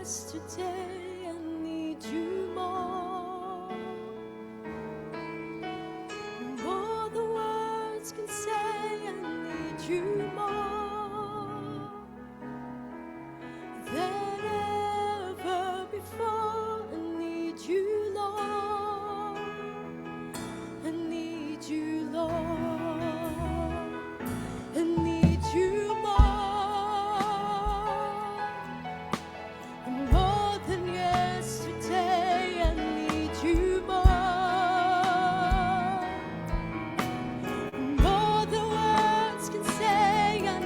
yesterday, I need you more. More the words can say, I need you more than ever before. I need you, Lord. I need you, Lord. I need you more than yesterday. I need you more. More the words can say, I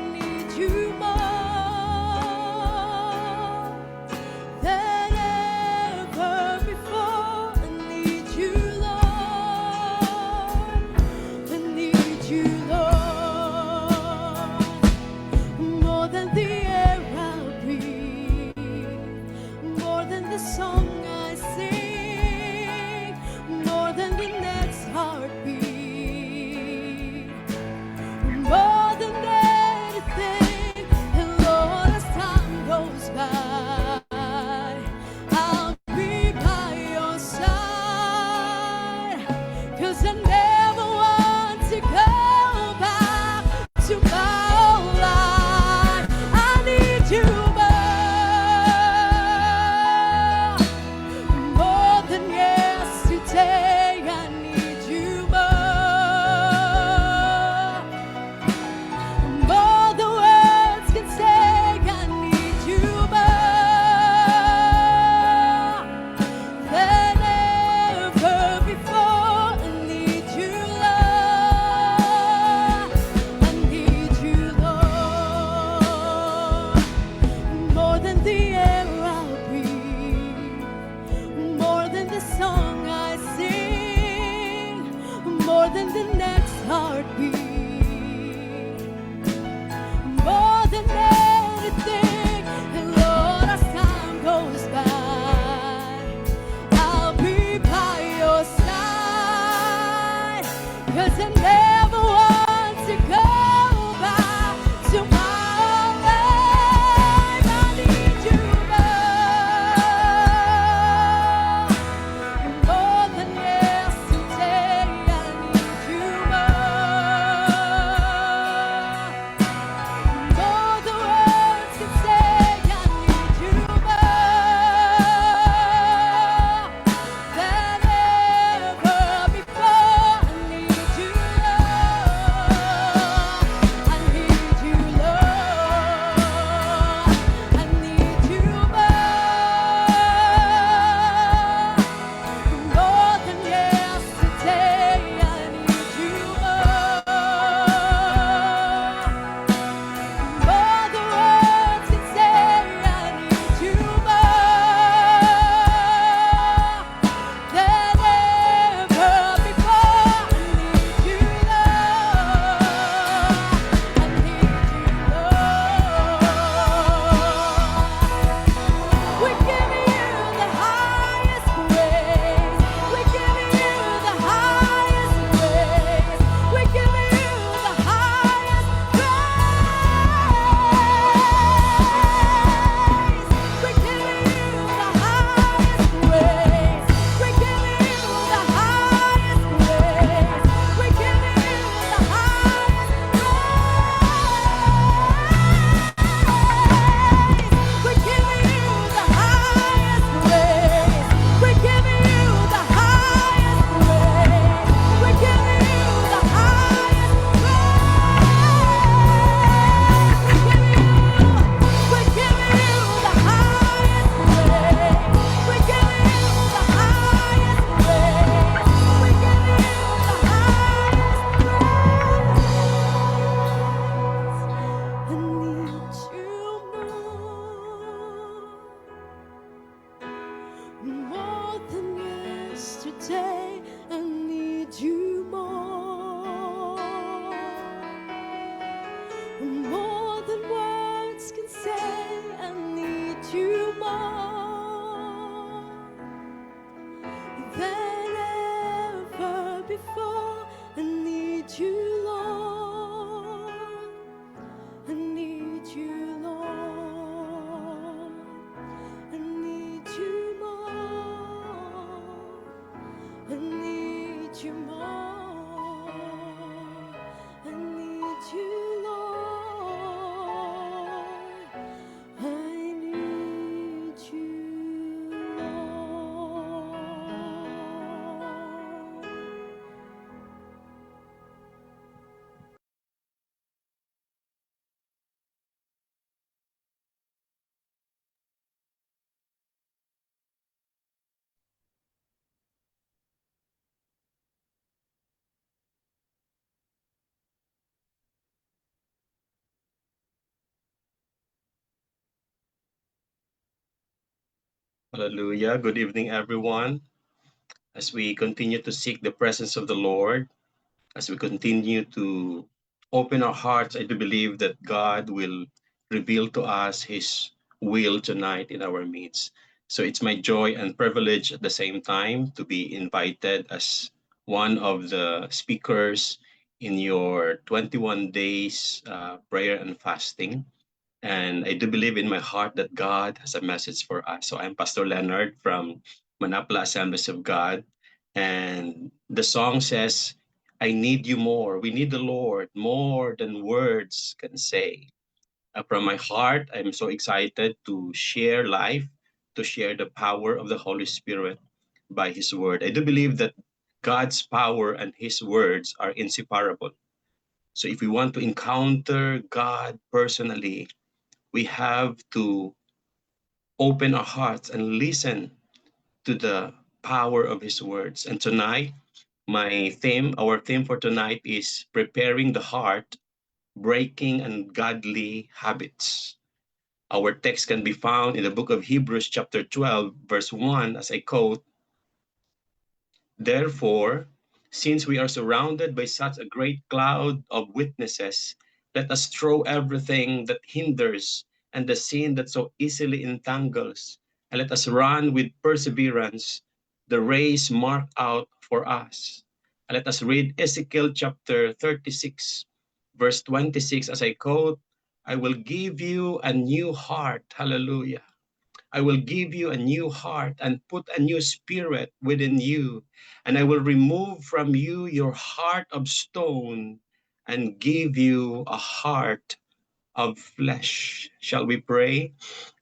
Hallelujah. Good evening, everyone. As we continue to seek the presence of the Lord, as we continue to open our hearts, I do believe that God will reveal to us His will tonight in our midst. So it's my joy and privilege at the same time to be invited as one of the speakers in your 21 days prayer and fasting. And I do believe in my heart that God has a message for us. So I'm Pastor Leonard from Manapla Assemblies of God. And the song says, I need you more. We need the Lord more than words can say. From my heart, I'm so excited to share life, to share the power of the Holy Spirit by His Word. I do believe that God's power and His words are inseparable. So if we want to encounter God personally, we have to open our hearts and listen to the power of His words. And tonight, our theme for tonight is preparing the heart, breaking ungodly habits. Our text can be found in the book of Hebrews, chapter 12, verse 1, as I quote, Therefore, since we are surrounded by such a great cloud of witnesses, let us throw everything that hinders and the sin that so easily entangles, and let us run with perseverance the race marked out for us. And let us read Ezekiel chapter 36, verse 26, as I quote, I will give you a new heart. Hallelujah. I will give you a new heart and put a new spirit within you. And I will remove from you your heart of stone and give you a heart of flesh. Shall we pray?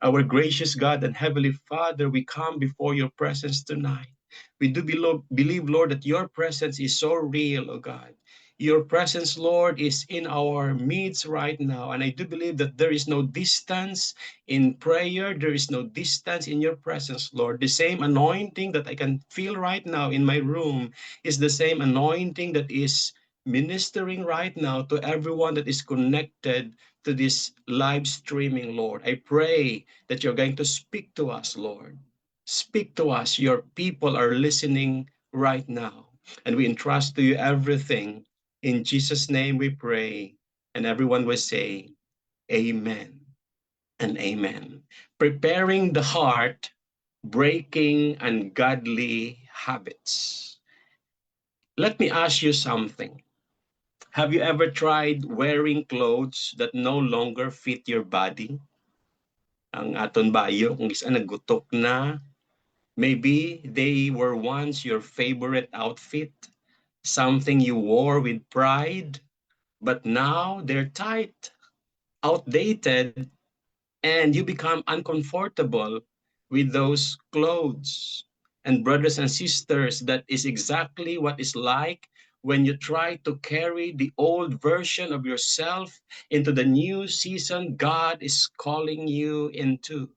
Our gracious God and Heavenly Father, we come before your presence tonight. We do believe, Lord, that your presence is so real, oh God. Your presence, Lord, is in our midst right now. And I do believe that there is no distance in prayer. There is no distance in your presence, Lord. The same anointing that I can feel right now in my room is the same anointing that is ministering right now to everyone that is connected to this live streaming, Lord. I pray that you're going to speak to us, Lord. Speak to us. Your people are listening right now. And we entrust to you everything. In Jesus' name we pray. And everyone will say, Amen and Amen. Preparing the heart, breaking ungodly habits. Let me ask you something. Have you ever tried wearing clothes that no longer fit your body? Ang aton bayo, kung isa nagutok na, maybe they were once your favorite outfit, something you wore with pride, but now they're tight, outdated, and you become uncomfortable with those clothes. And brothers and sisters, that is exactly what it's like when you try to carry the old version of yourself into the new season God is calling you into.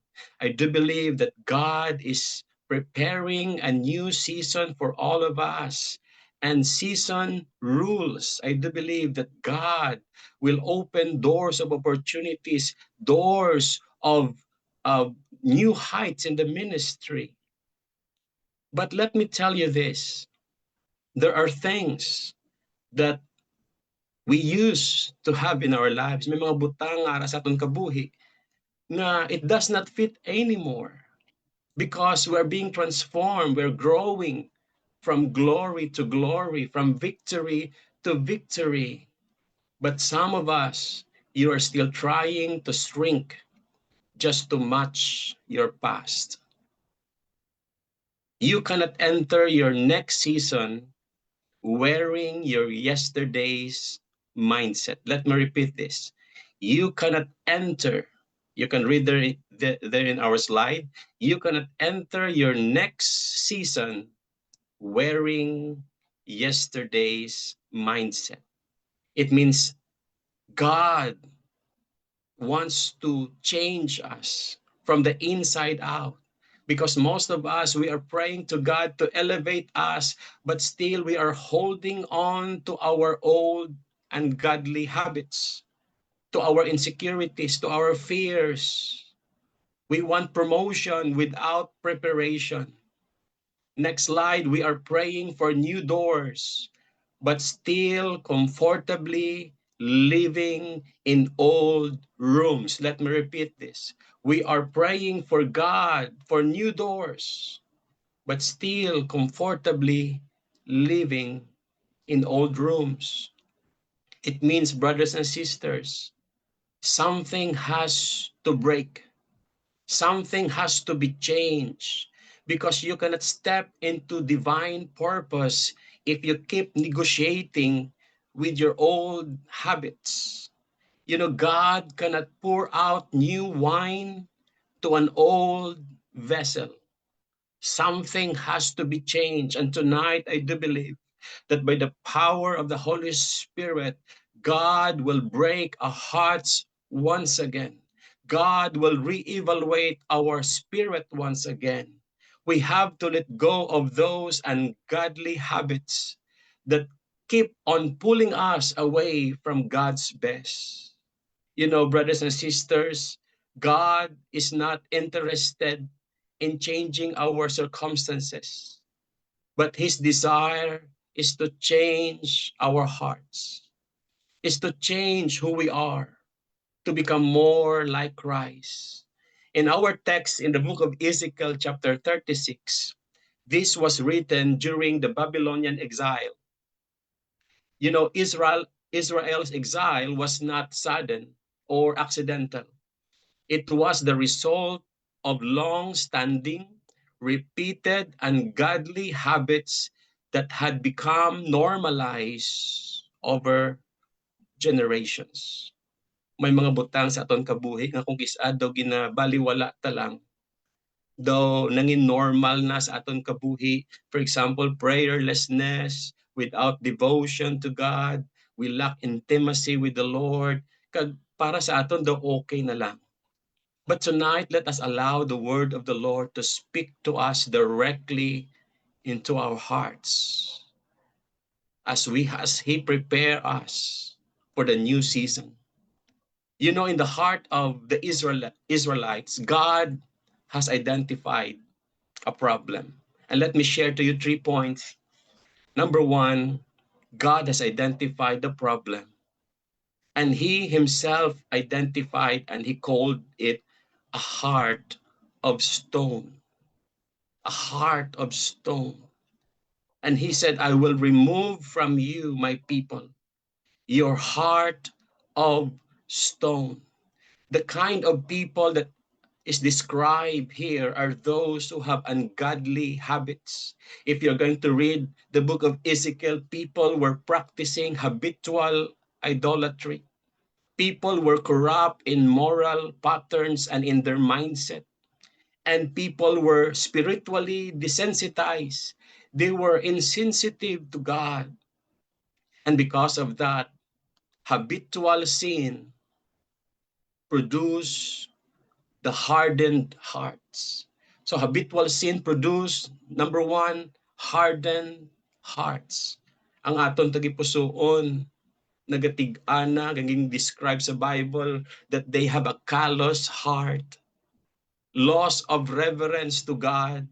I do believe that God is preparing a new season for all of us. And season rules. I do believe that God will open doors of opportunities, doors of new heights in the ministry. But let me tell you this, there are things that we used to have in our lives. May mga butang ara sa aton kabuhi na it does not fit anymore because we're being transformed, we're growing from glory to glory, from victory to victory. But some of us, you are still trying to shrink just to match your past. You cannot enter your next season wearing your yesterday's mindset. Let me repeat this. You cannot enter, you can read there in our slide, you cannot enter your next season wearing yesterday's mindset. It means God wants to change us from the inside out. Because most of us, we are praying to God to elevate us, but still we are holding on to our old ungodly habits, to our insecurities, to our fears. We want promotion without preparation. Next slide, we are praying for new doors, but still comfortably living in old rooms. Let me repeat this. We are praying for God for new doors, but still comfortably living in old rooms. It means, brothers and sisters, something has to break. Something has to be changed because you cannot step into divine purpose if you keep negotiating with your old habits. You know, God cannot pour out new wine to an old vessel. Something has to be changed. And tonight, I do believe that by the power of the Holy Spirit, God will break our hearts once again. God will reevaluate our spirit once again. We have to let go of those ungodly habits that keep on pulling us away from God's best. You know, brothers and sisters, God is not interested in changing our circumstances, but His desire is to change our hearts, is to change who we are, to become more like Christ. In our text in the book of Ezekiel, chapter 36, this was written during the Babylonian exile. You know, Israel's exile was not sudden or accidental. It was the result of long-standing, repeated, ungodly habits that had become normalized over generations. May mga butang sa aton kabuhi nga kung kisad daw ginabaliwala ta lang, daw nangin normal na sa aton kabuhi. For example, prayerlessness, without devotion to God, we lack intimacy with the Lord. Kag para sa aton daw okay na lang. But tonight, let us allow the word of the Lord to speak to us directly into our hearts as He prepare us for the new season. You know, in the heart of the Israelites, God has identified a problem. And let me share to you 3 points. Number one, God has identified the problem. And He Himself identified and He called it a heart of stone. A heart of stone. And He said, I will remove from you, my people, your heart of stone. The kind of people that is described here are those who have ungodly habits. If you're going to read the book of Ezekiel, people were practicing habitual idolatry. People were corrupt in moral patterns and in their mindset. And people were spiritually desensitized. They were insensitive to God. And because of that, habitual sin produced the hardened hearts. So habitual sin produce, number one, hardened hearts. Ang aton tagipusoon, nagatig-ana, gaging describe sa Bible that they have a callous heart, loss of reverence to God,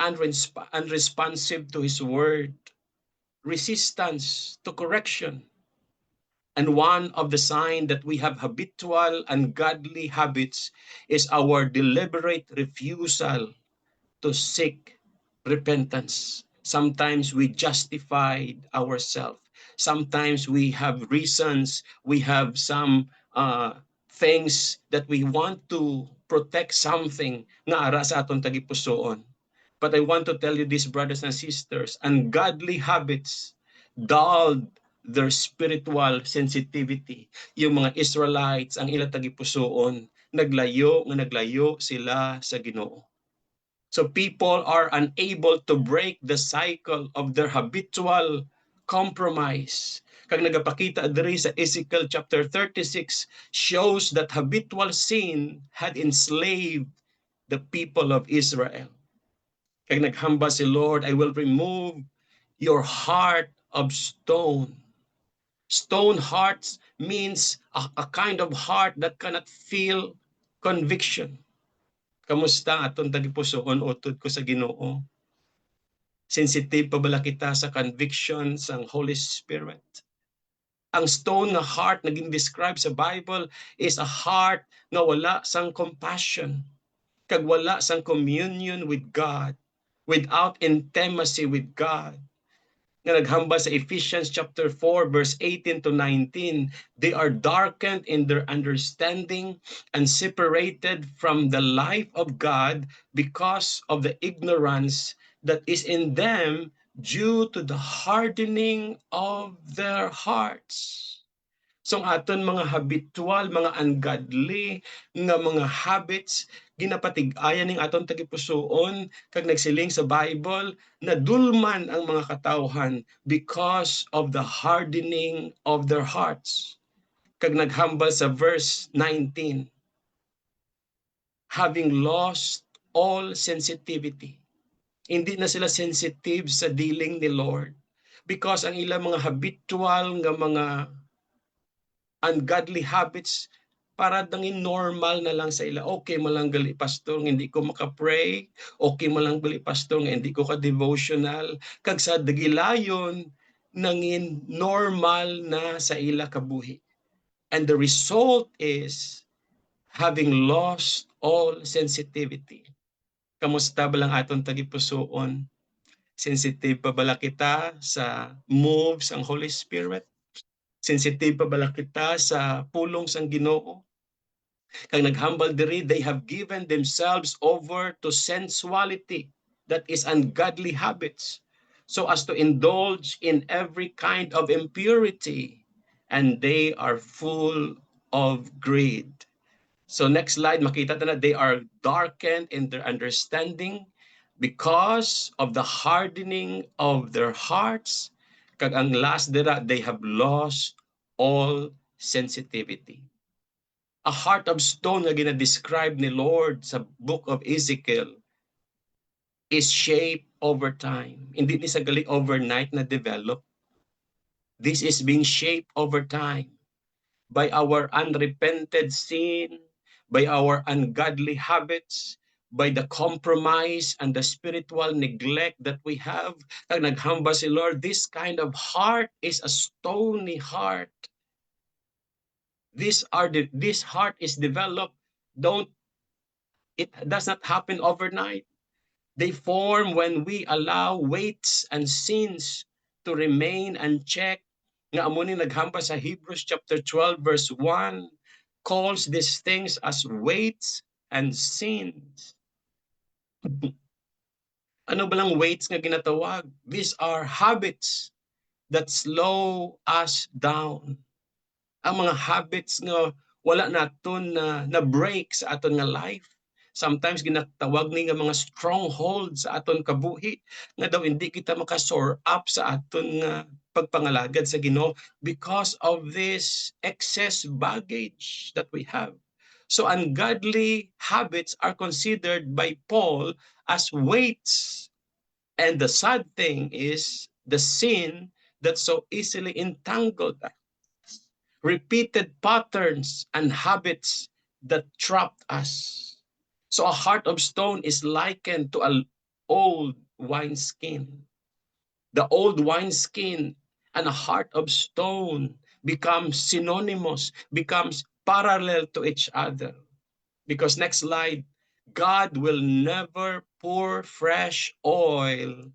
unresponsive to His word, resistance to correction. And one of the signs that we have habitual ungodly habits is our deliberate refusal to seek repentance. Sometimes we justify ourselves. Sometimes we have reasons. We have some things that we want to protect something nga ara sa aton tagipusoon. But I want to tell you this, brothers and sisters, ungodly habits dulled their spiritual sensitivity. Yung mga Israelites, ang ilang tagipusoon, naglayo sila sa Ginoo. So people are unable to break the cycle of their habitual compromise. Kag nagapakita diri sa Ezekiel chapter 36 shows that habitual sin had enslaved the people of Israel. Kag naghamba si Lord, I will remove your heart of stone. Stone hearts means a kind of heart that cannot feel conviction. Kamusta aton tagipusoon utod ko sa Ginoo? Sensitive pa bala kita sa conviction sang Holy Spirit? Ang stone nga heart naging describe sa Bible is a heart nga wala sang compassion, kag wala sang communion with God, without intimacy with God. Nga naghambal sa Ephesians chapter 4 verse 18 to 19, they are darkened in their understanding and separated from the life of God because of the ignorance that is in them due to the hardening of their hearts. So aton mga habitual, mga ungodly nga mga habits, ginapatig-ayan ning aton tagipusoon kag nagsiling sa Bible na dulman ang mga katawhan because of the hardening of their hearts. Kag naghambal sa verse 19, having lost all sensitivity. Hindi na sila sensitive sa dealing ni Lord because ang ilang mga habitual nga mga ungodly habits para dangin normal na lang sa ila. Okay mo lang gali pastor, hindi ko maka-pray. Okay mo lang gali pastor, hindi ko ka-devotional. Kag sa dagilayon, nangin normal na sa ila kabuhi. And the result is having lost all sensitivity. Kamusta ba lang aton tagipusoon? Sensitive pa bala kita sa moves ang Holy Spirit? Sensitive pa bala kita sa pulong sang Ginoo? Kag naghambal diri, they have given themselves over to sensuality, that is ungodly habits, so as to indulge in every kind of impurity, and they are full of greed. So next slide, makita na they are darkened in their understanding because of the hardening of their hearts. Kag ang last dira, they have lost all sensitivity. A heart of stone nga gina-describe ni Lord sa book of Ezekiel is shaped over time. Hindi ni sa gali overnight na develop. This is being shaped over time by our unrepented sin, by our ungodly habits, by the compromise and the spiritual neglect that we have. Kag naghamba si Lord, this kind of heart is a stony heart. This heart is developed. It does not happen overnight. They form when we allow weights and sins to remain unchecked. Nga amo ni naghamba sa Hebrews chapter 12 verse 1, calls these things as weights and sins. Ano ba lang weights nga ginatawag? These are habits that slow us down. Ang mga habits nga wala naton na break sa aton nga life. Sometimes ginatawag ni nga mga strongholds sa aton kabuhi nga daw hindi kita maka-soar up sa aton nga pagpangalagad sa Ginoo because of this excess baggage that we have. So ungodly habits are considered by Paul as weights. And the sad thing is the sin that so easily entangled us. Repeated patterns and habits that trapped us. So a heart of stone is likened to an old wineskin. The old wineskin and a heart of stone becomes synonymous, becomes parallel to each other. Because next slide, God will never pour fresh oil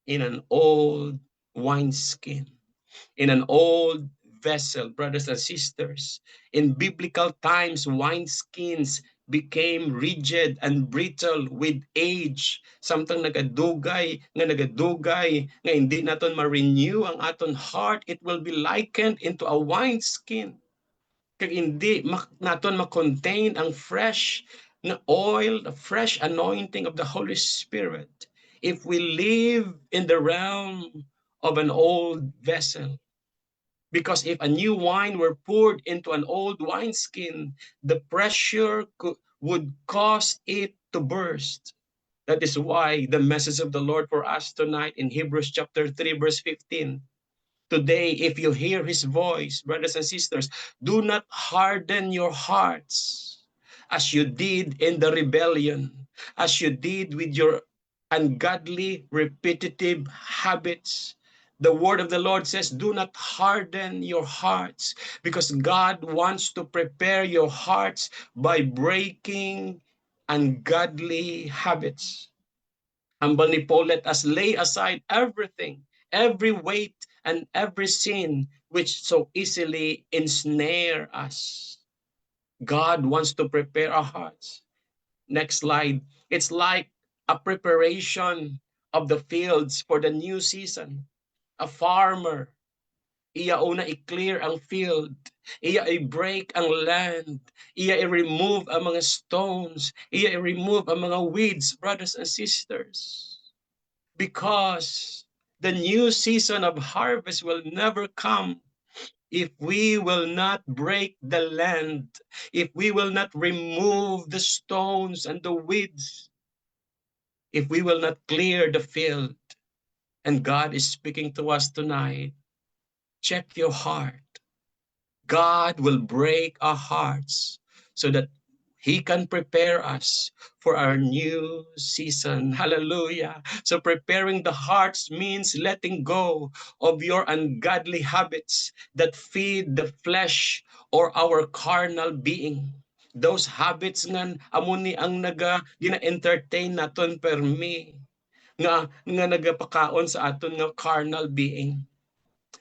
in an old wineskin, in an old vessel, brothers and sisters. In biblical times, wineskins became rigid and brittle with age. Samtang nagadugay, nga hindi naton ma-renew ang aton heart, it will be likened into a wineskin. Kag hindi naton ma-contain ang fresh na oil, the fresh anointing of the Holy Spirit, if we live in the realm of an old vessel. Because if a new wine were poured into an old wineskin, the pressure would cause it to burst. That is why the message of the Lord for us tonight in Hebrews chapter 3 verse 15. Today, if you hear his voice, brothers and sisters, do not harden your hearts as you did in the rebellion, as you did with your ungodly, repetitive habits. The word of the Lord says, do not harden your hearts, because God wants to prepare your hearts by breaking ungodly habits. Humble ni Paul, let us lay aside everything, every weight and every sin which so easily ensnare us. God wants to prepare our hearts. Next slide. It's like a preparation of the fields for the new season. A farmer, iya una i-clear ang field, iya i-break ang land, iya i-remove ang mga stones, iya i-remove ang mga weeds, brothers and sisters. Because the new season of harvest will never come if we will not break the land, if we will not remove the stones and the weeds, if we will not clear the field. And God is speaking to us tonight. Check your heart. God will break our hearts so that He can prepare us for our new season. Hallelujah. So preparing the hearts means letting go of your ungodly habits that feed the flesh or our carnal being. Those habits nga amuni ang gina-entertain naton per me nga nagapakaon sa aton nga carnal being.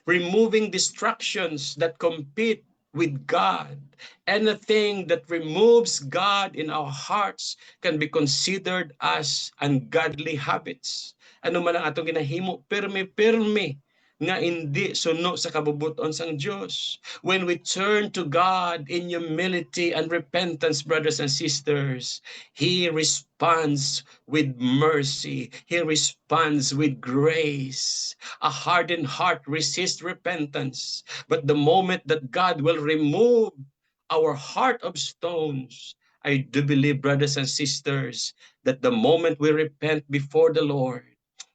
Removing distractions that compete with God. Anything that removes God in our hearts can be considered as ungodly habits. Ano man ang atong ginahimo, pirmi-pirmi nga hindi suno sa kabubuton sang Dios. When we turn to God in humility and repentance, brothers and sisters, He responds with mercy. He responds with grace. A hardened heart resists repentance, but the moment that God will remove our heart of stones, I do believe, brothers and sisters, that the moment we repent before the Lord,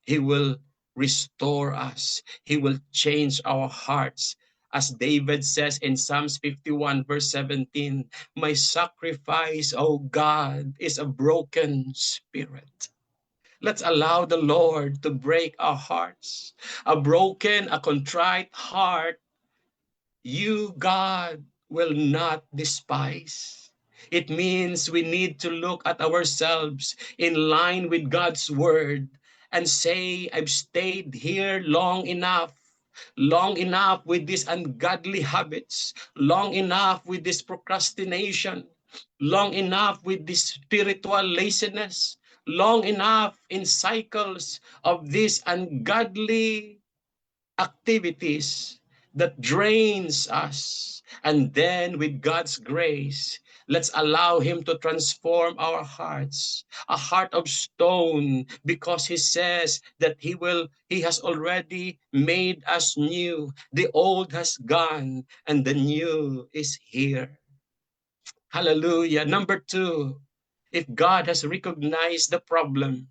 He will restore us. He will change our hearts. As David says in Psalms 51 verse 17, my sacrifice, O God, is a broken spirit. Let's allow the Lord to break our hearts. A broken, a contrite heart, you, God, will not despise. It means we need to look at ourselves in line with God's word and say, I've stayed here long enough with these ungodly habits, long enough with this procrastination, long enough with this spiritual laziness, long enough in cycles of these ungodly activities that drains us. And then with God's grace, let's allow Him to transform our hearts, a heart of stone, because He says that He has already made us new. The old has gone and the new is here. Hallelujah. Number two, if God has recognized the problem,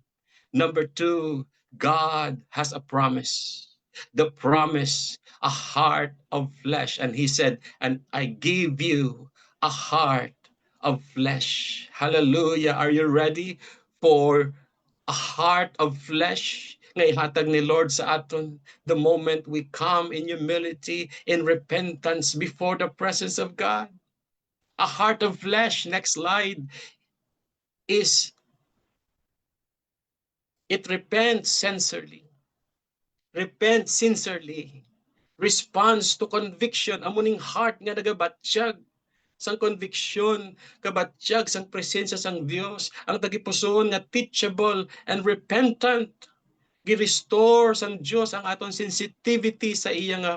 number two, God has a promise. The promise, a heart of flesh. And He said, and I give you a heart of flesh. Hallelujah. Are you ready for a heart of flesh? Nga ihatag ni Lord sa aton the moment we come in humility, in repentance before the presence of God. A heart of flesh, next slide, is it repents sincerely. Repent sincerely. Responds to conviction. Amuning heart nga nagabatsyag sang conviction, kabatsyag sang presensya sang Dios, ang tagipusoon nga teachable and repentant. Gi-restore sang Dios ang aton sensitivity sa iya nga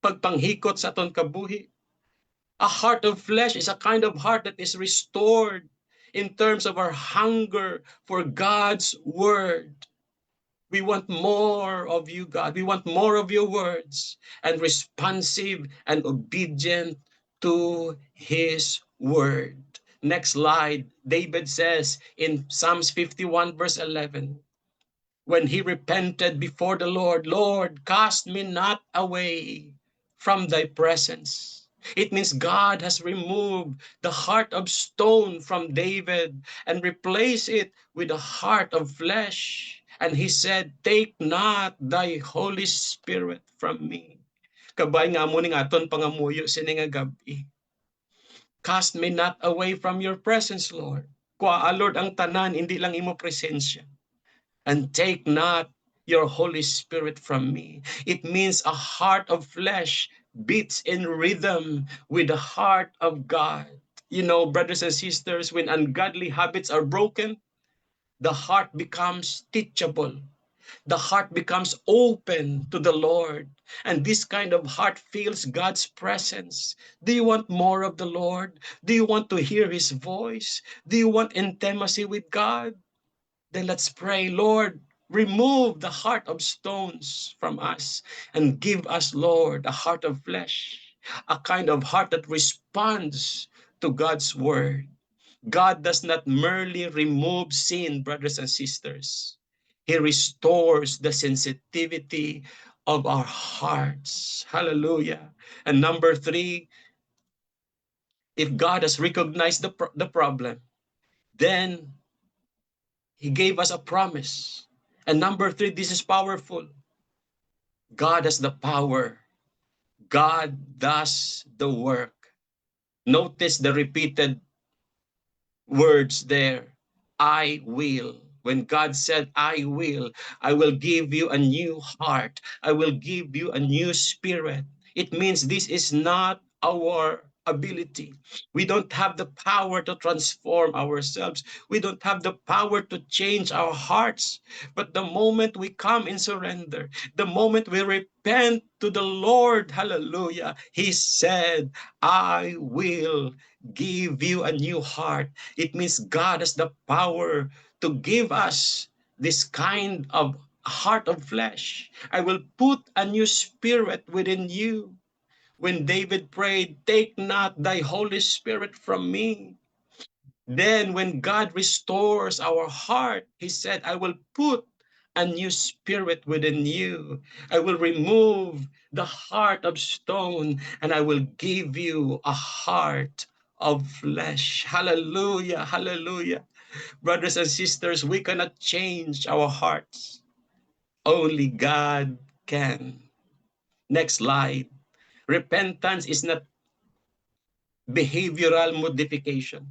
pagpanghikot sa aton kabuhi. A heart of flesh is a kind of heart that is restored in terms of our hunger for God's word. We want more of you, God. We want more of your words, and responsive and obedient to His word. Next slide. David says in Psalms 51 verse 11, when he repented before the Lord, Lord, cast me not away from thy presence. It means God has removed the heart of stone from David and replaced it with a heart of flesh. And he said, "Take not thy Holy Spirit from me." Kabay nga mo ning aton pangamuyo sini nga gabi. Cast me not away from your presence, Lord. Kwa Lord ang tanan, hindi lang imo presensya. And take not your Holy Spirit from me. It means a heart of flesh beats in rhythm with the heart of God. You know, brothers and sisters, when ungodly habits are broken, the heart becomes teachable. The heart becomes open to the Lord. And this kind of heart feels God's presence. Do you want more of the Lord? Do you want to hear his voice? Do you want intimacy with God? Then let's pray, Lord, remove the heart of stones from us and give us, Lord, a heart of flesh, a kind of heart that responds to God's word. God does not merely remove sin, brothers and sisters. He restores the sensitivity of our hearts. Hallelujah. And number three, if God has recognized the problem, then he gave us a promise. And number three, this is powerful. God has the power. God does the work. Notice the repeated words there. I will. When God said, I will give you a new heart. I will give you a new spirit. It means this is not our ability. We don't have the power to transform ourselves. We don't have the power to change our hearts. But the moment we come in surrender, the moment we repent to the Lord, hallelujah, he said, I will give you a new heart. It means God has the power to give us this kind of heart of flesh. I will put a new spirit within you. When David prayed, take not thy Holy Spirit from me. Then when God restores our heart, he said, I will put a new spirit within you. I will remove the heart of stone and I will give you a heart of flesh. Hallelujah, hallelujah. Brothers and sisters, we cannot change our hearts. Only God can. Next slide. Repentance is not behavioral modification.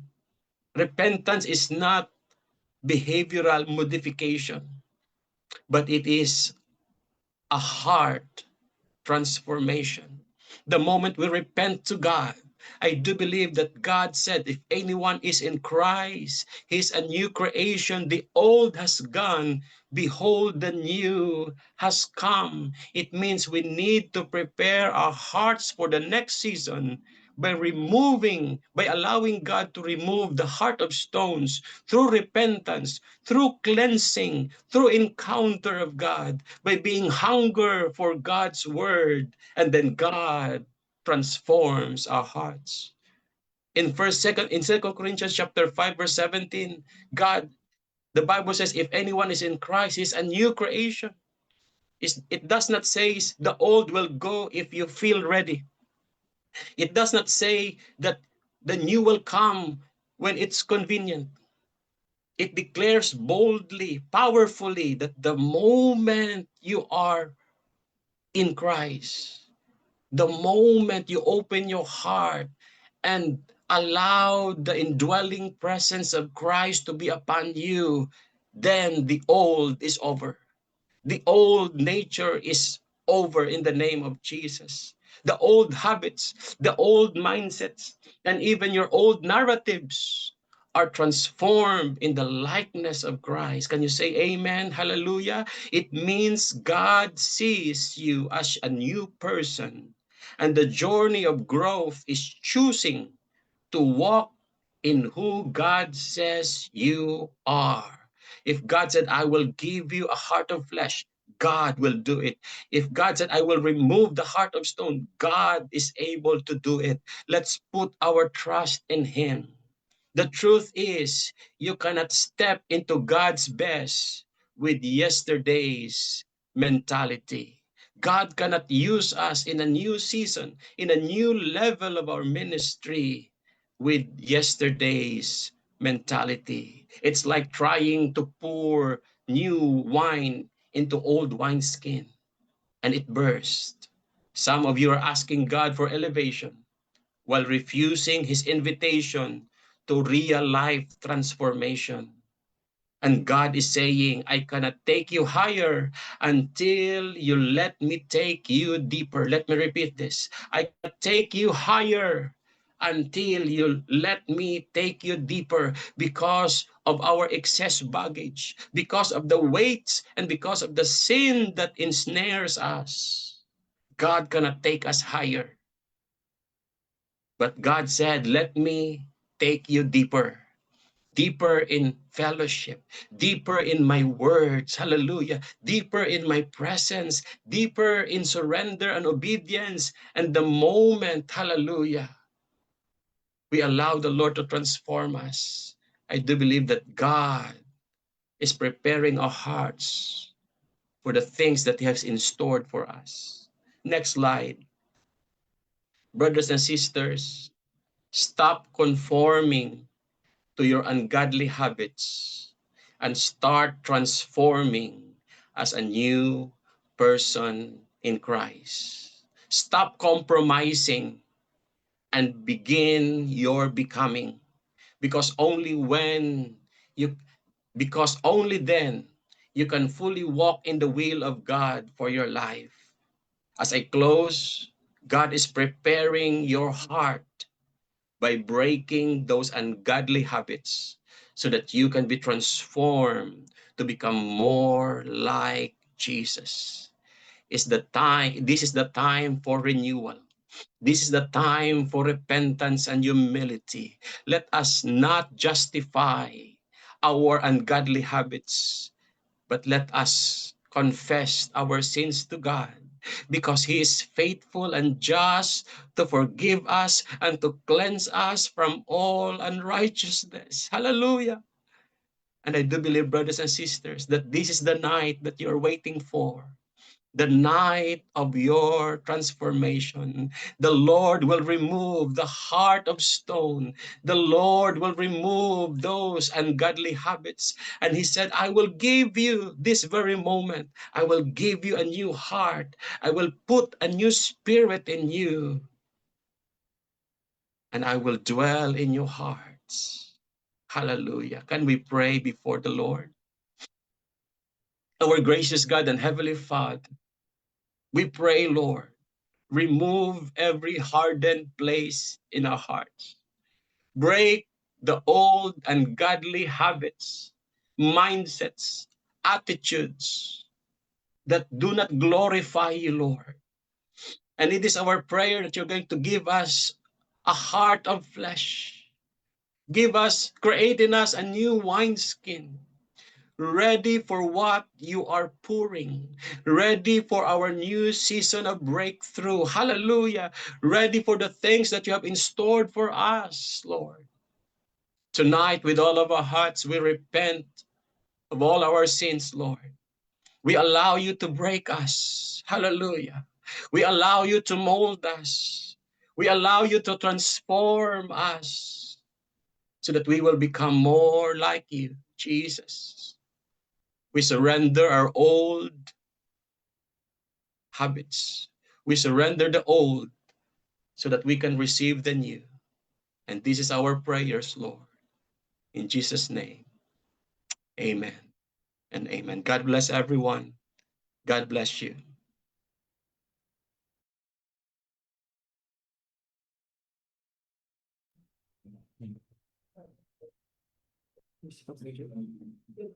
Repentance is not behavioral modification, but it is a heart transformation. The moment we repent to God, I do believe that God said, if anyone is in Christ, he's a new creation. The old has gone. Behold, the new has come. It means we need to prepare our hearts for the next season by allowing God to remove the heart of stones through repentance, through cleansing, through encounter of God, by being hunger for God's word, and then God transforms our hearts. In Second Corinthians chapter 5, verse 17, the Bible says, if anyone is in Christ, he's a new creation. It does not say the old will go if you feel ready. It does not say that the new will come when it's convenient. It declares boldly, powerfully, that the moment you are in Christ, the moment you open your heart and allow the indwelling presence of Christ to be upon you, then the old is over. The old nature is over in the name of Jesus. The old habits, the old mindsets, and even your old narratives are transformed in the likeness of Christ. Can you say amen? Hallelujah. It means God sees you as a new person. And the journey of growth is choosing to walk in who God says you are. If God said, I will give you a heart of flesh, God will do it. If God said, I will remove the heart of stone, God is able to do it. Let's put our trust in him. The truth is, you cannot step into God's best with yesterday's mentality. God cannot use us in a new season, in a new level of our ministry with yesterday's mentality. It's like trying to pour new wine into old wineskin and it bursts. Some of you are asking God for elevation while refusing his invitation to real life transformation. And God is saying, I cannot take you higher until you let me take you deeper. Let me repeat this. I cannot take you higher until you let me take you deeper because of our excess baggage, because of the weights, and because of the sin that ensnares us. God cannot take us higher. But God said, let me take you deeper. Deeper in fellowship, deeper in my words, hallelujah, deeper in my presence, deeper in surrender and obedience. And the moment, hallelujah, we allow the Lord to transform us, I do believe that God is preparing our hearts for the things that he has in store for us. Next slide. Brothers and sisters, stop conforming to your ungodly habits and start transforming as a new person in Christ. Stop compromising and begin your becoming, because only when you because only then you can fully walk in the will of God for your life. As I close, God is preparing your heart by breaking those ungodly habits so that you can be transformed to become more like Jesus. This is the time for renewal. This is the time for repentance and humility. Let us not justify our ungodly habits, but let us confess our sins to God, because he is faithful and just to forgive us and to cleanse us from all unrighteousness. Hallelujah. And I do believe, brothers and sisters, that this is the night that you're waiting for, the night of your transformation. The Lord will remove the heart of stone. The Lord will remove those ungodly habits. And he said, I will give you this very moment. I will give you a new heart. I will put a new spirit in you. And I will dwell in your hearts. Hallelujah. Can we pray before the Lord? Our gracious God and Heavenly Father, we pray, Lord, remove every hardened place in our hearts. Break the old ungodly habits, mindsets, attitudes that do not glorify you, Lord. And it is our prayer that you're going to give us a heart of flesh. Create in us a new wineskin, ready for what you are pouring, ready for our new season of breakthrough. Hallelujah. Ready for the things that you have in store for us, Lord. Tonight, with all of our hearts, we repent of all our sins, Lord. We allow you to break us. Hallelujah. We allow you to mold us. We allow you to transform us so that we will become more like you, Jesus. We surrender our old habits. We surrender the old so that we can receive the new. And this is our prayers, Lord. In Jesus' name, amen and amen. God bless everyone. God bless you.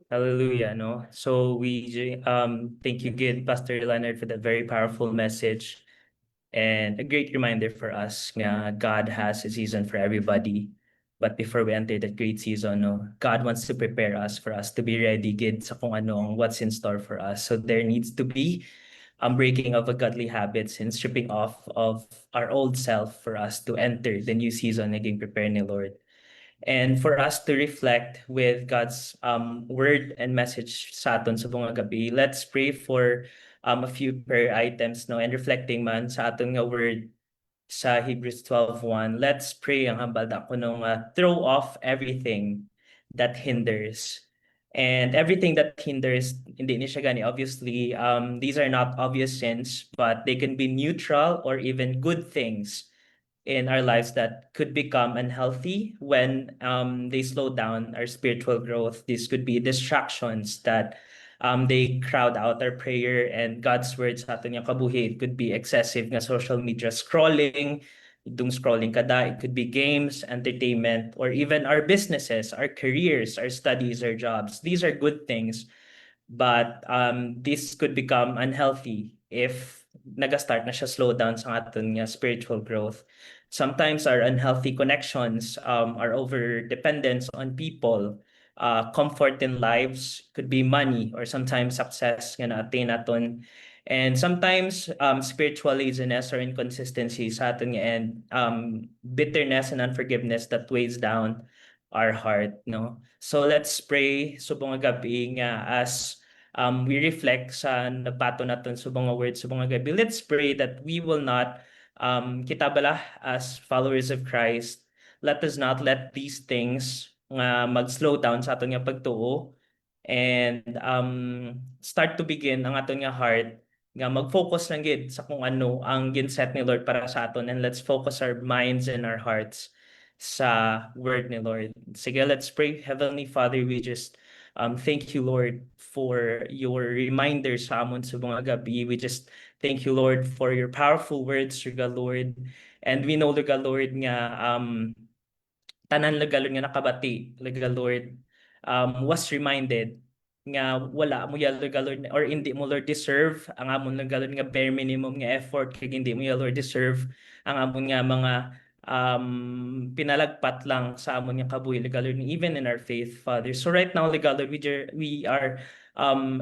Hallelujah, no? So thank you again, Pastor Leonard, for that very powerful message and a great reminder for us nga God has a season for everybody. But before we enter that great season, no, God wants to prepare us for us to be ready gid sa kung ano what's in store for us. So there needs to be breaking of godly habits and stripping off of our old self for us to enter the new season naging prepare ni Lord. And for us to reflect with God's word and message sa aton sa mga gabi, let's pray for a few prayer items, no, and reflecting man sa aton nga word sa Hebrews 12:1. Let's pray ang hambal da ko nung throw off everything that hinders. And everything that hinders, hindi ni siya gani, obviously, these are not obvious sins, but they can be neutral or even good things in our lives that could become unhealthy when they slow down our spiritual growth. These could be distractions that they crowd out our prayer and God's words sa aton nga kabuhi. It could be excessive nga social media scrolling, doom scrolling kada. It could be games, entertainment, or even our businesses, our careers, our studies, our jobs. These are good things, but this could become unhealthy if nag-start na siya slow down sa aton nga spiritual growth. Sometimes our unhealthy connections, our over dependence on people, comfort in lives, could be money or sometimes success nga na-attain naton. And sometimes spiritual laziness or inconsistency sa aton nga, and bitterness and unforgiveness that weighs down our heart, no? So let's pray subong nga gabi nga as we reflect sa nabato naton subong nga words subong nga gabi. Let's pray that we will not kita bala as followers of Christ, let us not let these things nga mag-slow down sa aton nga pagtuo, and start to begin ang aton nga heart nga mag-focus lang gid sa kung ano ang ginset ni Lord para sa aton, and let's focus our minds and our hearts sa word ni Lord. Sige, let's pray. Heavenly Father, we just thank you, Lord, for your reminders sa amon sa mga gabi. We just thank you, Lord, for your powerful words, Lord. And we know, Lord, nga tanan Lord nga nakabati, Lord, was reminded nga wala mo ya Lord, or hindi mo Lord deserve ang amon Lord nga bare minimum nga effort, kay hindi mo ya Lord deserve ang amon nga mga pinalagpat lang sa amon nga kabuhi Lord, even in our faith, Father. So right now Lord, we are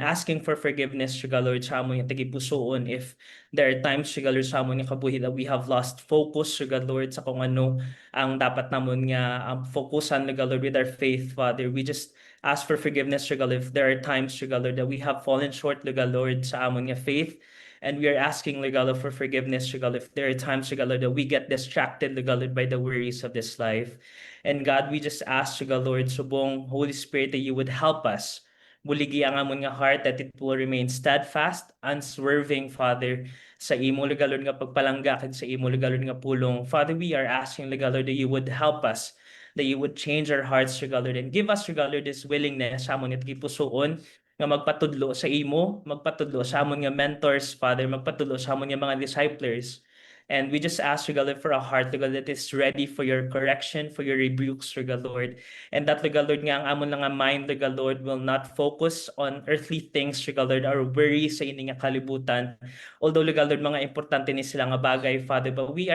asking for forgiveness Lord sa amon nga tagipusoon if there are times Lord sa amon nga kabuhi that we have lost focus Lord sa kung ano ang dapat namon nga focusan Lord with our faith, Father. We just ask for forgiveness Lord if there are times Lord that we have fallen short Lord sa amon nga faith. And we are asking Lord for forgiveness Lord if there are times Lord that we get distracted Lord by the worries of this life. And God, we just ask Lord subong Holy Spirit that you would help us buligi ang amon nga heart, that it will remain steadfast, unswerving, Father, sa imo Lord nga pagpalangga kag sa imo Lord nga pulong. Father, we are asking Lord that you would help us, that you would change our hearts Lord, and give us Lord this willingness sa amon nga gipusoon nga magpatudlo sa imo, magpatudlo sa amon nga mentors, Father, magpatudlo sa amon nga mga disciples. And we just ask Lord for a heart Lord that is ready for your correction, for your rebukes Lord. And that Lord nga ang amon nga mind Lord will not focus on earthly things Lord, or worry sa ini nga kalibutan. Although Lord mga importante ni sila nga bagay, Father, but we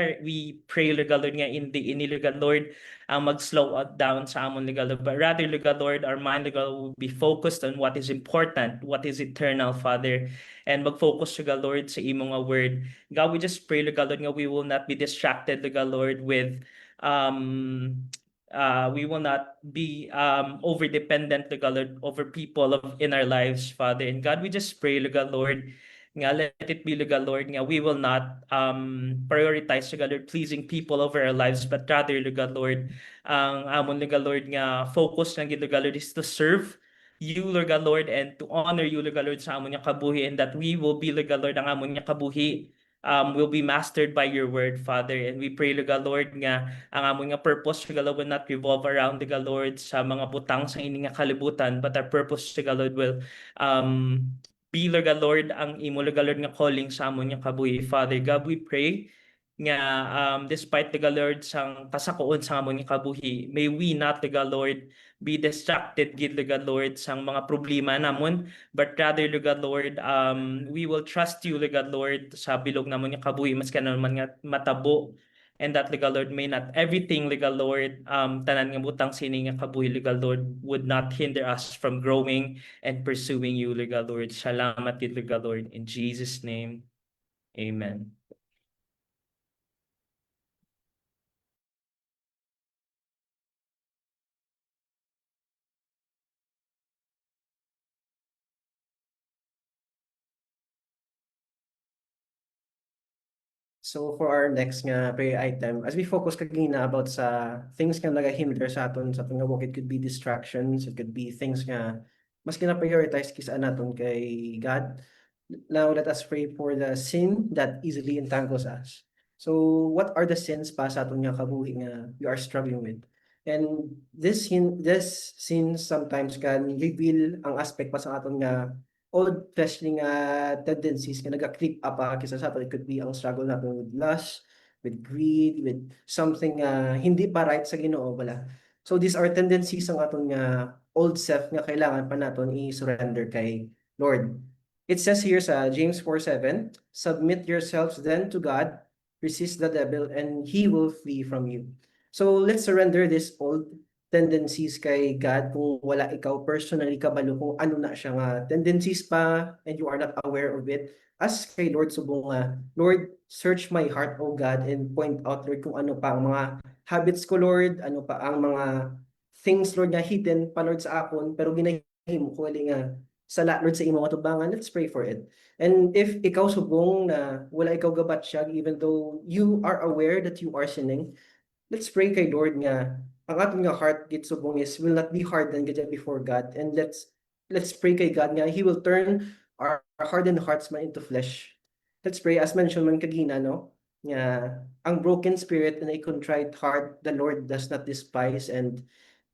pray Lord nga hindi ini Lord ang mag-slow down sa amon Lord, but rather Lord, our mind Lord will be focused on what is important, what is eternal, Father, and mag-focus Lord sa imo nga word. God, we just pray Lord nga we will not be distracted Lord with we will not be over dependent Lord over people in our lives, Father. And God, we just pray Lord nga let it be Lord nga we will not prioritize Lord pleasing people over our lives, but rather Lord ang amon Lord nga focus ng Lord is to serve you Lord, and to honor you Lord sa amon nga kabuhi, and that we will be Lord ang amon nga kabuhi will be mastered by your word, Father. And we pray Lord nga ang amon nga purpose Lord will not revolve around Lord sa mga butang sa ini nga kalibutan, but our purpose Lord will be Lord ang imo Lord nga calling sa amon nga kabuhi, Father. God, we pray nga despite Lord sang kasakoon sa amon nga kabuhi, may we not Lord be distracted gid Lord sang mga problema namon, but rather Lord we will trust you Lord sa bilog namon nga kabuhi maski naman nga matabo, and that Lord may not everything Lord tanan nga butang sini nga kabuhi Lord would not hinder us from growing and pursuing you Lord. Salamat gid Lord, in Jesus name, amen. So for our next nga prayer item, as we focus kagina about sa things nga nagahinder sa aton nga walk, it could be distractions, it could be things nga mas kina-prioritize kisa naton kay God. Now let us pray for the sin that easily entangles us. So what are the sins pa sa aton nga kabuhi nga we are struggling with? And this sin sometimes can reveal ang aspect pa sa aton nga old fleshly nga tendencies nga naga-creep up kisa sa aton. It could be ang struggle natin with lust, with greed, with something hindi pa right sa Ginoo bala. So these are tendencies ang aton nga old self nga kailangan pa naton i-surrender kay Lord. It says here sa James 4:7, submit yourselves then to God, resist the devil, and he will flee from you. So let's surrender this old tendencies kay God kung wala ikaw personally kabalo kung ano na siya nga tendencies pa and you are not aware of it. Ask kay Lord subong nga, Lord, search my heart, O God, and point out, Lord, kung ano pa ang mga habits ko, Lord, ano pa ang mga things, Lord, nga hidden pa, Lord, sa akon, pero ginahimo ko nga sala, Lord, sa imo katubangan. Let's pray for it. And if ikaw subong na wala ikaw gabatsyag, even though you are aware that you are sinning, let's pray kay Lord nga ang ating nga heart git subong is will not be hardened gid before God, and let's pray kay God nga He will turn our hardened hearts man into flesh. Let's pray as mentioned man kagina no nga ang broken spirit and a contrite heart the Lord does not despise, and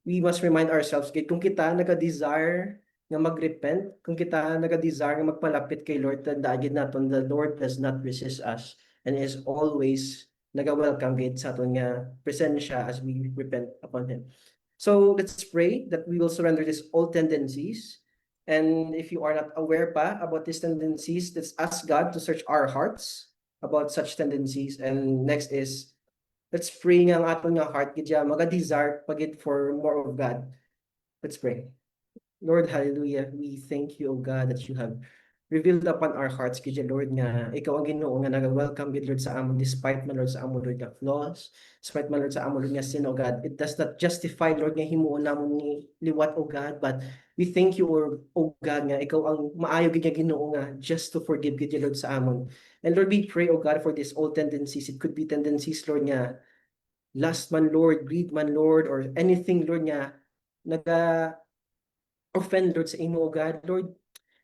we must remind ourselves kay kung kita naga-desire nga mag-repent, kung kita naga-desire nga magpalapit kay Lord, tandaan gid naton the Lord does not resist us and is always naga-welcome gid sa aton nga presensya as we repent upon Him. So let's pray that we will surrender these old tendencies. And if you are not aware pa about these tendencies, let's ask God to search our hearts about such tendencies. And next is, let's pray nga ang aton nga heart gid maga-desire pagid for more of God. Let's pray. Lord, hallelujah. We thank you, O God, that you have revealed upon our hearts, kaya Lord, nga ikaw ang Ginoo nga naga-welcome gid Lord sa amon despite man Lord sa amon Lord nga flaws, despite man Lord sa amon Lord nga sin, O God. It does not justify Lord nga himuon namon ni liwat, O God, but we thank you, O God, nga ikaw ang maayo gid nga Ginoo nga just to forgive gid Lord sa amon. And Lord, we pray, O God, for these old tendencies. It could be tendencies, Lord, nga lust man Lord, greed man Lord, or anything Lord nga naga offend Lord sa imo, O God. Lord,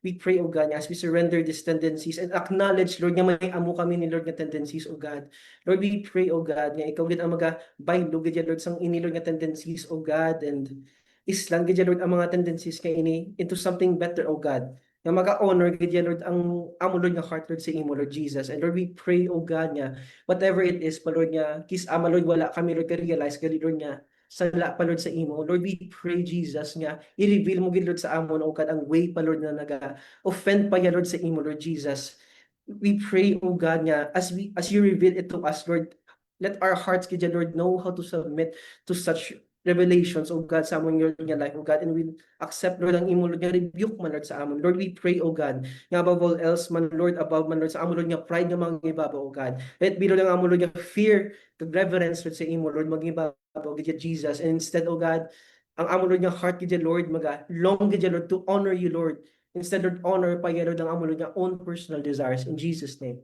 we pray, O God, as we surrender these tendencies and acknowledge, Lord, nga may amo kami ni Lord nga tendencies, O God. Lord, we pray, O God, nga ikaw gid ang maga-bind, gid Lord, sang ini Lord nga tendencies, O God, and islang gid Lord ang mga tendencies kay ini into something better, O God. Nga maga-honor gid Lord ang amo Lord nga heart, Lord, sa imo, Lord Jesus. And Lord, we pray, O God, nga whatever it is, pa Lord, nga kis ama Lord, wala kami Lord ka-realize gid Lord nga sala pa Lord sa imo. Lord, we pray Jesus nga i-reveal mo gid Lord sa amon, O God, ang way pa Lord na naga-offend pa ya Lord sa imo, Lord Jesus. We pray, O God, nga as you reveal it to us, Lord, let our hearts gid Lord know how to submit to such revelations, O God, sa amon Lord nga life, O God, and we accept Lord ang imo Lord nga rebuke man Lord sa amon. Lord, we pray, O God, nga above all else man Lord, above man Lord sa amon Lord nga pride nga mangibabaw, O God. Let be Lord ang amon Lord nga fear, the reverence Lord sa imo Lord mangibabaw gid Jesus, and instead, O God, ang amo Lord nga heart gid Lord long gid Lord to honor you, Lord, instead Lord honor pa Lord ang amo Lord nga own personal desires, in Jesus name.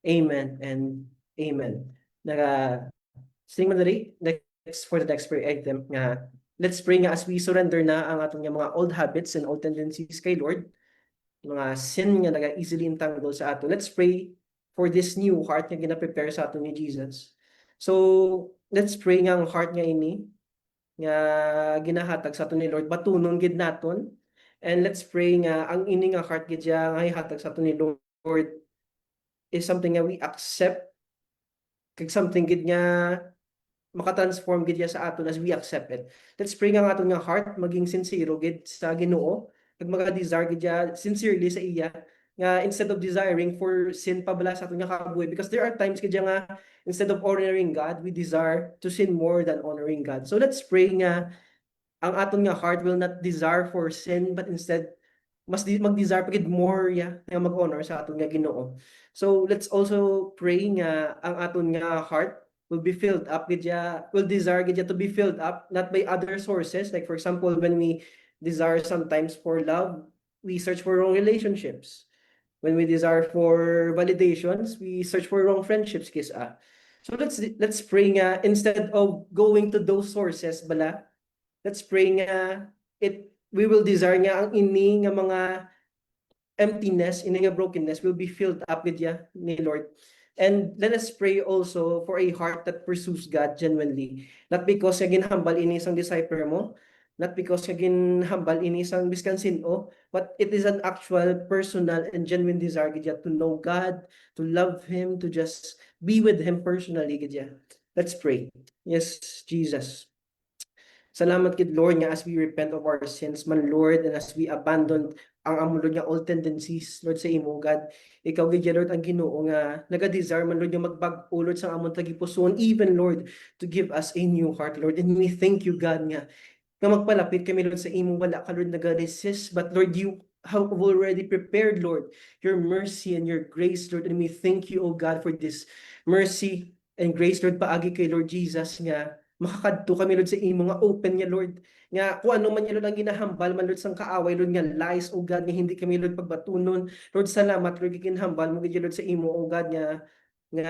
Amen and amen. Sing man dali next for the next prayer item nga let's pray nga as we surrender na ang atong nga mga old habits and old tendencies kay Lord, mga sin nga naga-easily entangle sa ato. Let's pray for this new heart nga gina-prepare sa ato ni Jesus. So let's pray nga ang heart nga ini nga ginahatag sa ato ni Lord batunon gid naton, and let's pray nga ang ini nga heart gid nga ihatag sa ato ni Lord is something nga we accept, kag something gid nga makatransform gid sa aton as we accept it. Let's pray nga ang aton nga heart maging sincere gid sa Ginoo, kag maga-desire gid sincerely sa iya, nga instead of desiring for sin pa bala sa aton nga kabuhi, because there are times kaya nga instead of honoring God, we desire to sin more than honoring God. So let's pray nga ang aton nga heart will not desire for sin, but instead mag-desire pagid more nga mag-honor sa aton nga Ginoo. So let's also pray nga ang aton nga heart will be filled up will desire to be filled up not by other sources, like for example when we desire sometimes for love, we search for wrong relationships. When we desire for validations, we search for wrong friendships, kisa. So let's pray nga, instead of going to those sources, bala, let's pray nga, we will desire nga ang ini nga mga emptiness, ini nga brokenness will be filled up with ya ni Lord. And let us pray also for a heart that pursues God genuinely. Not because nga ginhambal ini isang disciple mo, not because nga ginhambal ini isang biskan sino, but it is an actual, personal, and genuine desire gidya to know God, to love Him, to just be with Him personally gidya. Let's pray. Yes, Jesus. Salamat kid Lord nga as we repent of our sins man Lord, and as we abandon ang amo Lord nga old tendencies Lord sa imo God. Ikaw gid Lord ang Ginoo nga naga-desire man Lord nga magbag-o Lord sa among tagipuson, even Lord to give us a new heart Lord. And we thank you God nga magpalapit kami Lord sa imo, wala ka Lord naga-resist, but Lord you have already prepared Lord your mercy and your grace Lord, and we thank you oh God for this mercy and grace Lord paagi kay Lord Jesus nga makakadto kami Lord sa imo nga open nga Lord nga kung ano man Lord ang ginahambal man Lord sang kaaway Lord nga lies oh God nga hindi kami Lord pagbatunon Lord. Salamat Lord ginhambal mo gid Lord sa imo oh God nga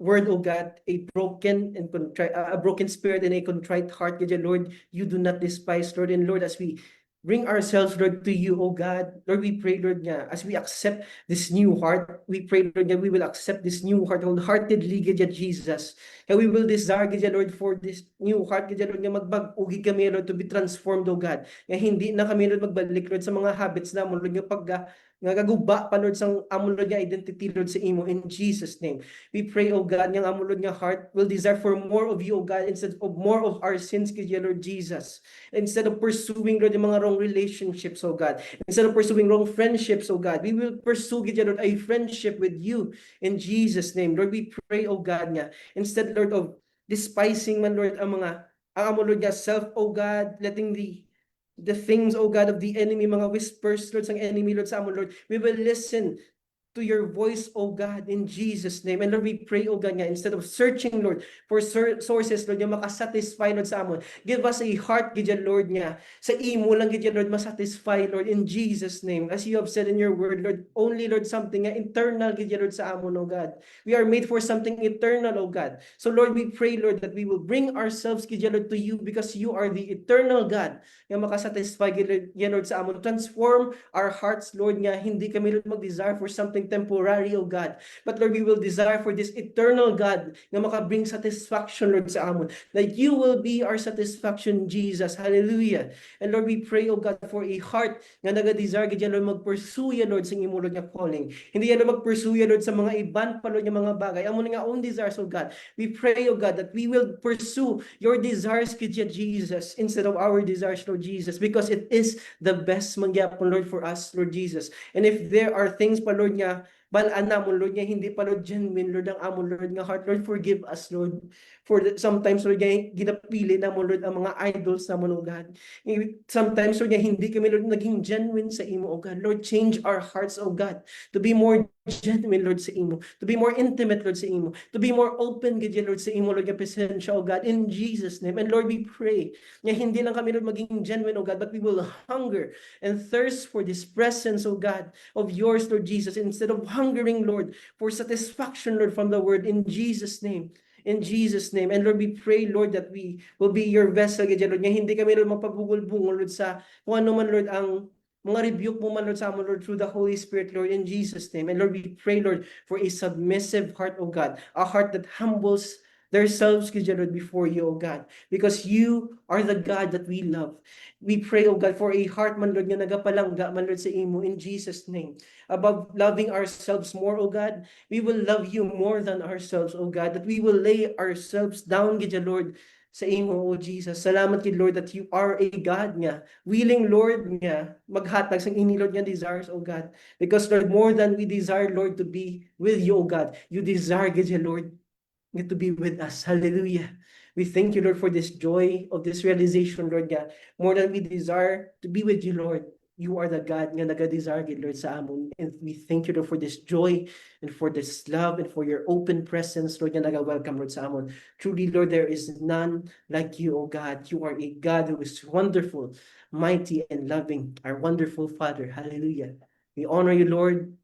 word oh God, a broken and a broken spirit and a contrite heart gid Lord you do not despise Lord. And Lord, as we bring ourselves Lord to you oh God, Lord we pray Lord nga as we accept this new heart, we pray Lord nga we will accept this new heart wholeheartedly gid Jesus. And we will desire gid Lord for this new heart gid Lord nga magbag-o gid kami Lord to be transformed oh God. Nga hindi na kami Lord magbalik Lord sa mga habits namon Lord nga nga gaguba pa Lord sang amon Lord nga identity Lord sa imo, in Jesus name. We pray oh God nga amon Lord nga heart will desire for more of you oh God instead of more of our sins kay Lord Jesus. Instead of pursuing Lord yung mga wrong relationships oh God, instead of pursuing wrong friendships oh God, we will pursue kay Lord a friendship with you, in Jesus name. Lord we pray oh God nga instead Lord of despising man Lord ang amon Lord nga self oh God, letting the things, oh God, of the enemy, mga whispers, Lord, sang enemy, Lord, sa amon, Lord, we will listen to your voice, oh God, in Jesus' name. And Lord, we pray, oh God, nga, instead of searching, Lord, for sources, Lord, nga makasatisfy, Lord, sa amon, give us a heart, gidya, Lord, nga, sa imo lang, gidya, Lord, masatisfy, Lord, in Jesus' name. As you have said in your word, Lord, only, Lord, something nga internal, gidya, Lord, sa amon, oh God. We are made for something eternal, oh God. So, Lord, we pray, Lord, that we will bring ourselves, gidya, Lord, to you because you are the eternal God, nga makasatisfy, gidya, Lord, sa amon. Transform our hearts, Lord, nga, hindi kami, Lord, mag-desire for something temporary, oh God. But Lord, we will desire for this eternal God na makabring satisfaction, Lord, sa amon. That you will be our satisfaction, Jesus. Hallelujah. And Lord, we pray, oh God, for a heart nga naga-desire gid Lord mag-pursue ya, Lord, sa imo Lord nga calling. Hindi yan mag-pursue ya, Lord, sa mga iban pa Lord nga mga bagay. Amo nga own desires, oh God. We pray, oh God, that we will pursue your desires gid Jesus instead of our desires, Lord Jesus, because it is the best mangyapon, Lord, for us, Lord Jesus. And if there are things pa Lord nga balaan namon Lord nga hindi pa Lord genuine Lord ang amon Lord nga heart, Lord forgive us Lord for sometimes Lord nga ginapili namon Lord ang mga idols namon oh God. Sometimes Lord nga hindi kami Lord naging genuine sa imo oh God. Lord, change our hearts oh God to be more genuine Lord sa imo, to be more intimate Lord sa imo, to be more open gid Lord sa imo Lord nga presensya oh God, in Jesus name. And Lord, we pray nga hindi lang kami Lord maging genuine oh God, but we will hunger and thirst for this presence oh God of yours Lord Jesus, instead of hungering Lord for satisfaction Lord from the word, in Jesus name. In Jesus' name. And Lord, we pray, Lord, that we will be your vessel, Lord, nga hindi kami Lord mapabungol-bungol Lord sa kung ano man Lord ang mga rebuke mo man Lord sa amon Lord through the Holy Spirit Lord, in Jesus' name. And Lord, we pray Lord for a submissive heart oh God, a heart that humbles themselves Lord before you oh God, because you are the God that we love. We pray oh God for a heart man Lord nga nagapalangga man Lord sa imo, in Jesus' name. Above loving ourselves more oh God, we will love you more than ourselves oh God, that we will lay ourselves down Lord sa imo oh Jesus. Salamat kid Lord that you are a God nga willing Lord nga maghatag sang ini Lord nga desires oh God, because Lord, more than we desire Lord to be with you oh God, you desire gid Lord to be with us. Hallelujah. We thank you, Lord, for this joy of this realization, Lord God. More than we desire to be with you, Lord, you are the God nga naga-desire, Lord, sa amon. And we thank you, Lord, for this joy and for this love and for your open presence, Lord, nga naga-welcome, Lord, sa amon. Truly, Lord, there is none like you, O God. You are a God who is wonderful, mighty, and loving, our wonderful Father. Hallelujah. We honor you, Lord.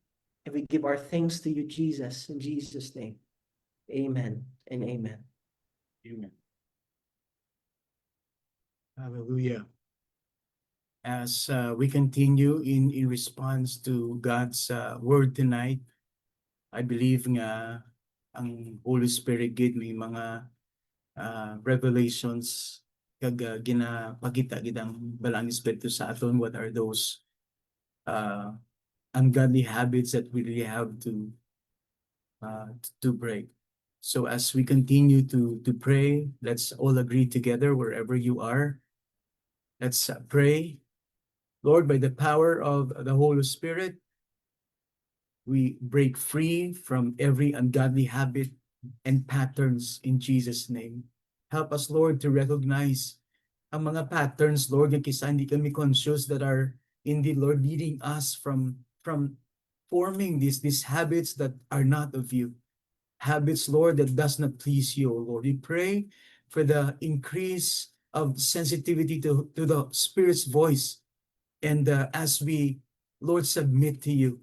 And we give our thanks to you, Jesus, in Jesus' name. Amen and amen. Amen. Hallelujah. As we continue in response to God's word tonight, I believe nga ang Holy Spirit gave me mga revelations kag ginapakita gidang balang Espiritu sa aton. What are those ungodly habits that we really have to break? So as we continue to pray, let's all agree together wherever you are. Let's pray. Lord, by the power of the Holy Spirit, we break free from every ungodly habit and patterns in Jesus' name. Help us, Lord, to recognize ang mga patterns, Lord, na kisa hindi kami conscious that are indeed, Lord, leading us from forming these habits that are not of you. Habits, Lord, that does not please you, O Lord. We pray for the increase of sensitivity to the Spirit's voice. And as we, Lord, submit to you,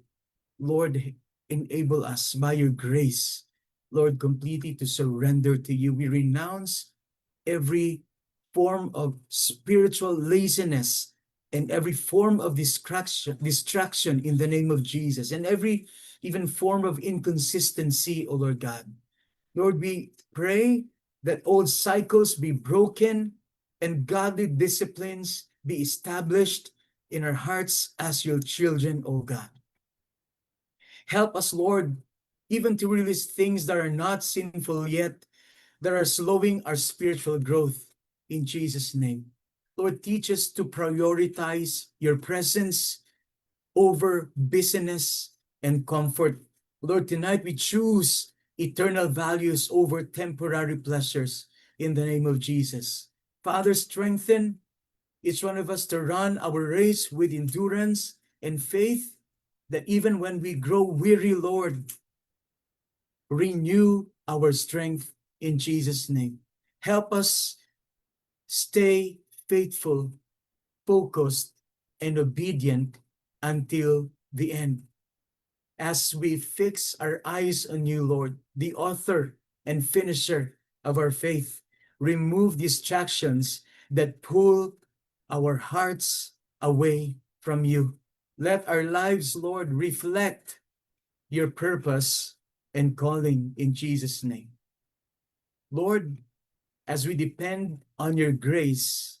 Lord, enable us by your grace, Lord, completely to surrender to you. We renounce every form of spiritual laziness and every form of distraction in the name of Jesus, and every even form of inconsistency, O Lord God. Lord, we pray that old cycles be broken and godly disciplines be established in our hearts as your children, O God. Help us, Lord, even to release things that are not sinful yet, that are slowing our spiritual growth in Jesus' name. Lord, teach us to prioritize your presence over busyness and comfort. Lord, tonight we choose eternal values over temporary pleasures in the name of Jesus. Father, strengthen each one of us to run our race with endurance and faith, that even when we grow weary, Lord, renew our strength in Jesus' name. Help us stay faithful, focused, and obedient until the end. As we fix our eyes on you, Lord, the author and finisher of our faith, remove distractions that pull our hearts away from you. Let our lives, Lord, reflect your purpose and calling in Jesus' name. Lord, as we depend on your grace,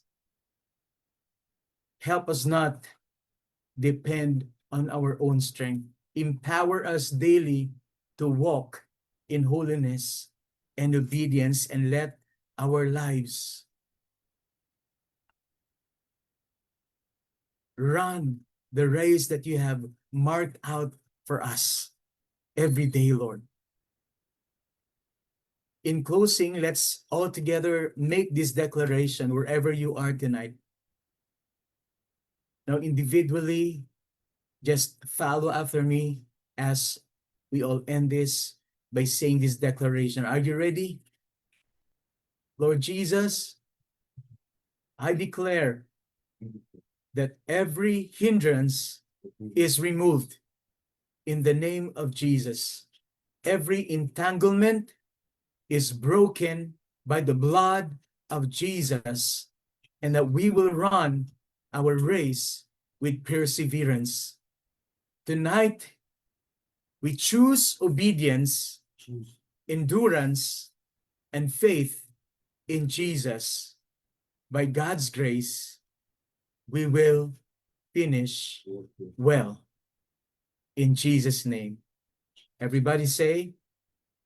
help us not depend on our own strength. Empower us daily to walk in holiness and obedience, and let our lives run the race that you have marked out for us every day, Lord. In closing, let's all together make this declaration wherever you are tonight. Now, individually, just follow after me as we all end this by saying this declaration. Are you ready? Lord Jesus, I declare that every hindrance is removed in the name of Jesus. Every entanglement is broken by the blood of Jesus, and that we will run our race with perseverance. Tonight, we choose obedience, endurance, and faith in Jesus. By God's grace, we will finish well. In Jesus' name. Everybody say,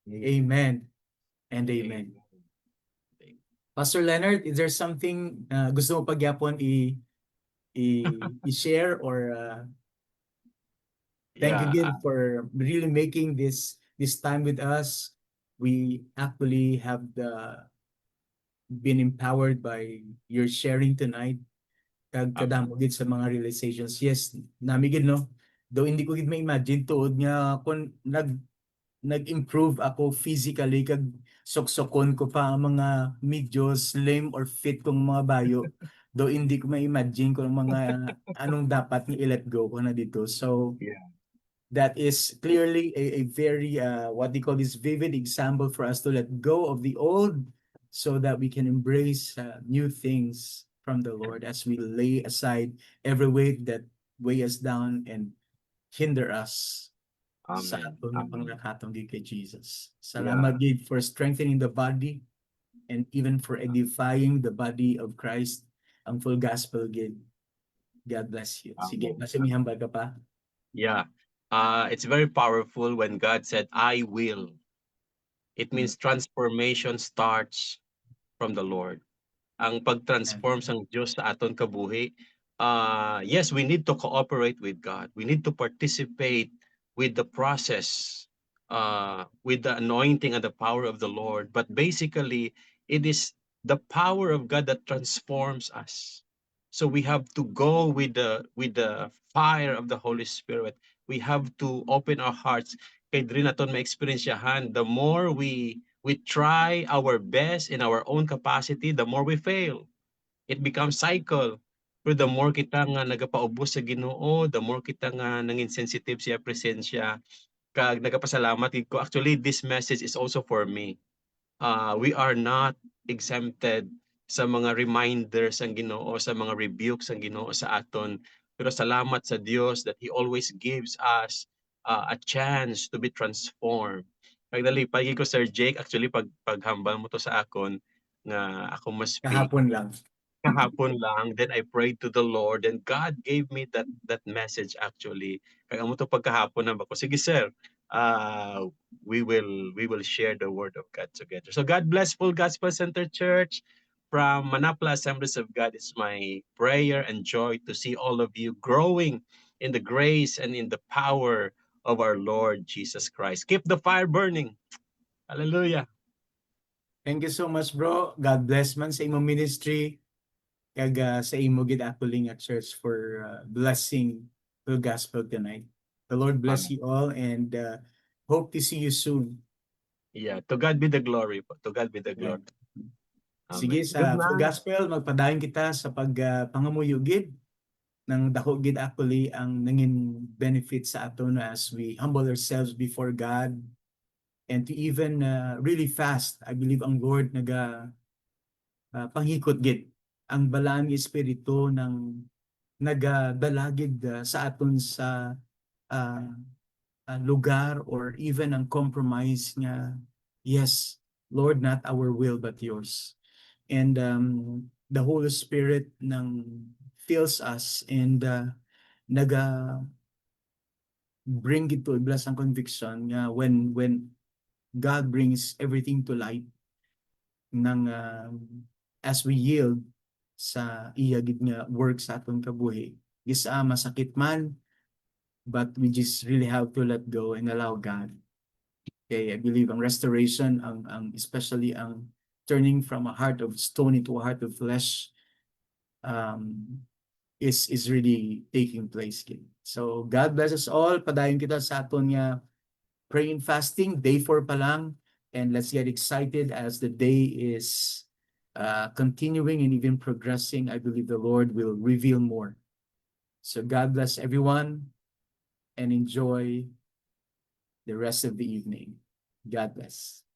Amen and amen. Pastor Leonard, is there something gusto mo pagyapon i-share, or thank you again for really making this time with us. We actually have been empowered by your sharing tonight. Kadamo gid sa mga realizations. Yes, nami gid no. Though hindi ko gid ma-imagine tuod nga kung nag-improve ako physically, kag soksokon ko pa ang mga medyo slim or fit kong mga bayo. Though hindi ko ma-imagine kung mga anong dapat ni i-let go ko na dito. So that is clearly a very what they call this vivid example for us to let go of the old so that we can embrace new things from the Lord as we lay aside every weight that weigh us down and hinder us sa Amen. aton nga Amen. panglakatong gid kay Jesus. Yeah. Salamat gid for strengthening the body and even for edifying the body of Christ. Ang full gospel gid. God bless you. Sige, Amen. basta may hambal ka pa. Yeah. It's very powerful when God said, I will. It means transformation starts from the Lord. Ang pag-transform sang Diyos sa aton kabuhi, yes, we need to cooperate with God. We need to participate with the process, with the anointing and the power of the Lord. But basically, it is the power of God that transforms us. So we have to go with the fire of the Holy Spirit. We have to open our hearts. Kay diri naton ma-experiensyahan, the more we try our best in our own capacity, the more we fail. It becomes cycle. Pero the more kita nga nagapaubos sa Ginoo, the more kita nga nangin sensitive siya presensya, kag nagapasalamat gid ko. Actually, this message is also for me. We are not exempted sa mga reminders ang Ginoo, sa mga rebukes ang Ginoo sa aton. Pero salamat sa Dios that He always gives us a chance to be transformed. Pagdalipay ko Sir Jake, actually paghambal mo to sa akon nga ako mas Kahapon lang. kahapon lang, then I prayed to the Lord and God gave me that message actually. Kaya mo to pagkahapon na ako. Sige sir, we will share the word of God together. So God bless Full Gospel Center Church from Manapla Assemblies of God. It's my prayer and joy to see all of you growing in the grace and in the power of our Lord Jesus Christ. Keep the fire burning. Hallelujah. Thank you so much, bro. God bless man sa imong ministry. Kag sa imo gid actually nga church for blessing the gospel tonight. The Lord bless you all and hope to see you soon. Yeah, to God be the glory. To God be the Yeah. glory. Sige, Amen. sa Good full night. gospel, magpadayon kita sa pangamuyo gid ng dako gid actually ang nangin benefit sa aton as we humble ourselves before God and to even really fast. I believe ang Lord panghikot gid ang balaan nga espiritu ng nagadalagid sa aton sa lugar or even ang compromise nga yes Lord, not our will but yours. And the Holy Spirit nang fills us and naga bring it to bless ang conviction nga when God brings everything to light nang as we yield sa iya gid nga work sa aton kabuhi is masakit man but we just really have to let go and allow God. Okay, I believe ang restoration ang especially ang turning from a heart of stone into a heart of flesh is really taking place. So God bless us all. Padayon kita sa aton nga praying fasting, day 4 pa lang, and let's get excited as the day is continuing and even progressing. I believe the Lord will reveal more. So God bless everyone and enjoy the rest of the evening. God bless.